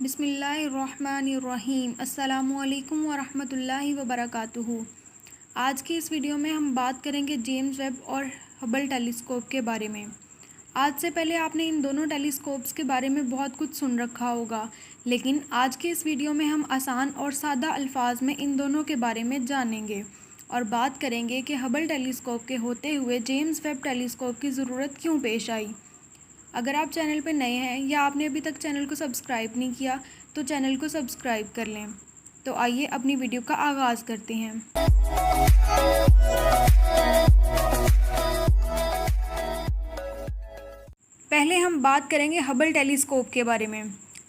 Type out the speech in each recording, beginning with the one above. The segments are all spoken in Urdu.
بسم اللہ الرحمن الرحیم۔ السلام علیکم ورحمۃ اللہ وبرکاتہ۔ آج کی اس ویڈیو میں ہم بات کریں گے جیمز ویب اور ہبل ٹیلیسکوپ کے بارے میں۔ آج سے پہلے آپ نے ان دونوں ٹیلیسکوپس کے بارے میں بہت کچھ سن رکھا ہوگا، لیکن آج کے اس ویڈیو میں ہم آسان اور سادہ الفاظ میں ان دونوں کے بارے میں جانیں گے اور بات کریں گے کہ ہبل ٹیلیسکوپ کے ہوتے ہوئے جیمز ویب ٹیلیسکوپ کی ضرورت کیوں پیش آئی۔ اگر آپ چینل پہ نئے ہیں یا آپ نے ابھی تک چینل کو سبسکرائب نہیں کیا تو چینل کو سبسکرائب کر لیں۔ تو آئیے اپنی ویڈیو کا آغاز کرتے ہیں۔ پہلے ہم بات کریں گے ہبل ٹیلیسکوپ کے بارے میں۔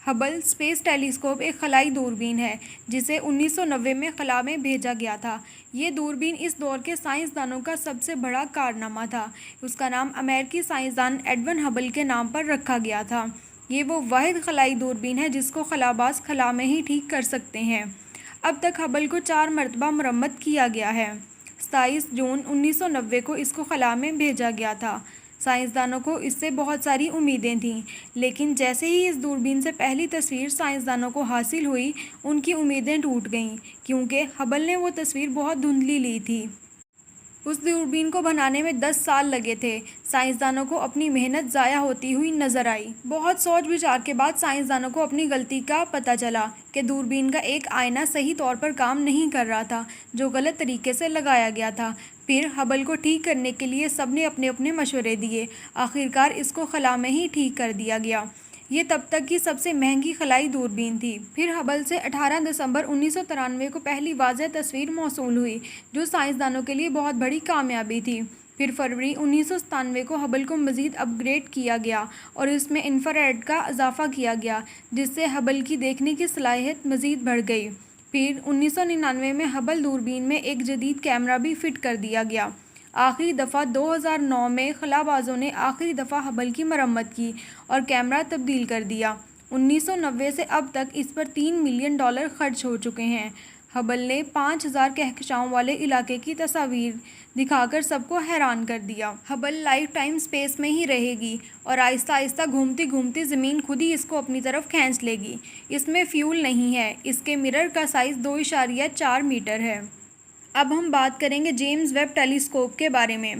ہبل اسپیس ٹیلیسکوپ ایک خلائی دوربین ہے جسے 1990 میں خلا میں بھیجا گیا تھا۔ یہ دوربین اس دور کے سائنسدانوں کا سب سے بڑا کارنامہ تھا۔ اس کا نام امریکی سائنسدان ایڈون ہبل کے نام پر رکھا گیا تھا۔ یہ وہ واحد خلائی دوربین ہے جس کو خلاباز خلا میں ہی ٹھیک کر سکتے ہیں۔ اب تک ہبل کو 4 مرتبہ مرمت کیا گیا ہے۔ 27 جون 1990 کو اس کو خلا میں بھیجا گیا تھا۔ سائنسدانوں کو اس سے بہت ساری امیدیں تھیں، لیکن جیسے ہی اس دوربین سے پہلی تصویر سائنسدانوں کو حاصل ہوئی، ان کی امیدیں ٹوٹ گئیں، کیونکہ ہبل نے وہ تصویر بہت دھندلی لی تھی۔ اس دوربین کو بنانے میں 10 سال لگے تھے۔ سائنسدانوں کو اپنی محنت ضائع ہوتی ہوئی نظر آئی۔ بہت سوچ بچار کے بعد سائنسدانوں کو اپنی غلطی کا پتہ چلا کہ دوربین کا ایک آئینہ صحیح طور پر کام نہیں کر رہا تھا، جو غلط طریقے سے لگایا گیا تھا۔ پھر ہبل کو ٹھیک کرنے کے لیے سب نے اپنے اپنے مشورے دیے۔ آخرکار اس کو خلا میں ہی ٹھیک کر دیا گیا۔ یہ تب تک کی سب سے مہنگی خلائی دوربین تھی۔ پھر ہبل سے 18 دسمبر 1993 کو پہلی واضح تصویر موصول ہوئی، جو سائنسدانوں کے لیے بہت بڑی کامیابی تھی۔ پھر فروری 1997 کو ہبل کو مزید اپ گریڈ کیا گیا اور اس میں انفراریڈ کا اضافہ کیا گیا، جس سے ہبل کی دیکھنے کی صلاحیت مزید بڑھ گئی۔ پھر 1999 میں ہبل دوربین میں ایک جدید کیمرہ بھی فٹ کر دیا گیا۔ آخری دفعہ 2009 میں خلابازوں نے آخری دفعہ ہبل کی مرمت کی اور کیمرہ تبدیل کر دیا۔ 1990 سے اب تک اس پر $3 ملین خرچ ہو چکے ہیں۔ ہبل نے 5000 کہکشاؤں والے علاقے کی تصاویر دکھا کر سب کو حیران کر دیا۔ ہبل لائف ٹائم اسپیس میں ہی رہے گی اور آہستہ آہستہ گھومتی گھومتی زمین خود ہی اس کو اپنی طرف کھینچ لے گی۔ اس میں فیول نہیں ہے۔ اس کے مرر کا سائز 2.4 میٹر ہے۔ اب ہم بات کریں گے جیمز ویب ٹیلیسکوپ کے بارے میں۔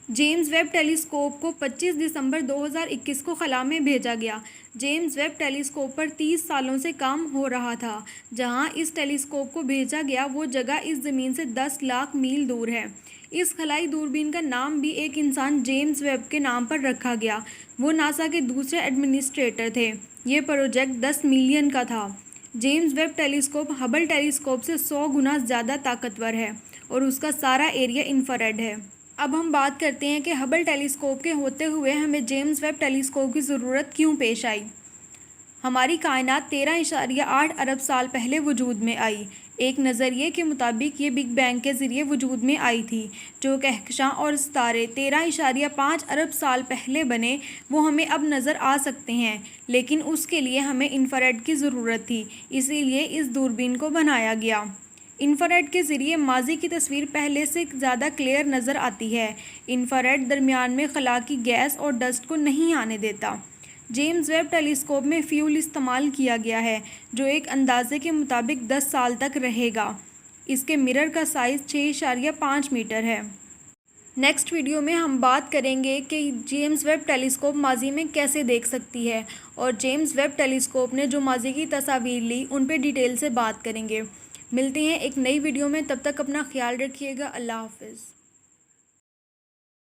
جیمز ویب ٹیلیسکوپ کو 25 دسمبر 2021 کو خلا میں بھیجا گیا۔ جیمز ویب ٹیلیسکوپ پر 30 سالوں سے کام ہو رہا تھا۔ جہاں اس ٹیلیسکوپ کو بھیجا گیا وہ جگہ اس زمین سے 10 لاکھ میل دور ہے۔ اس خلائی دوربین کا نام بھی ایک انسان جیمز ویب کے نام پر رکھا گیا۔ وہ ناسا کے دوسرے ایڈمنسٹریٹر تھے۔ یہ پروجیکٹ 10 ملین کا تھا۔ James Webb telescope Hubble telescope سے 100 گنا زیادہ طاقتور ہے اور اس کا سارا ایریا انفراریڈ ہے۔ اب ہم بات کرتے ہیں کہ ہبل ٹیلیسکوپ کے ہوتے ہوئے ہمیں جیمز ویب ٹیلیسکوپ کی ضرورت کیوں پیش آئی۔ ہماری کائنات 13.8 ارب سال پہلے وجود میں آئی۔ ایک نظریے کے مطابق یہ بگ بینگ کے ذریعے وجود میں آئی تھی۔ جو کہکشاں اور ستارے 13.5 ارب سال پہلے بنے وہ ہمیں اب نظر آ سکتے ہیں، لیکن اس کے لیے ہمیں انفراریڈ کی ضرورت تھی، اسی لیے اس دوربین کو بنایا گیا۔ انفراریڈ کے ذریعے ماضی کی تصویر پہلے سے زیادہ کلیئر نظر آتی ہے۔ انفراریڈ درمیان میں خلا کی گیس اور ڈسٹ کو نہیں آنے دیتا۔ جیمز ویب ٹیلیسکوپ میں فیول استعمال کیا گیا ہے، جو ایک اندازے کے مطابق 10 سال تک رہے گا۔ اس کے مرر کا سائز 6.5 میٹر ہے۔ نیکسٹ ویڈیو میں ہم بات کریں گے کہ جیمز ویب ٹیلیسکوپ ماضی میں کیسے دیکھ سکتی ہے اور جیمز ویب ٹیلیسکوپ نے جو ماضی کی تصاویر لی ان پہ ڈیٹیل سے بات کریں گے۔ ملتے ہیں ایک نئی ویڈیو میں، تب تک اپنا خیال رکھیے گا۔ اللہ حافظ۔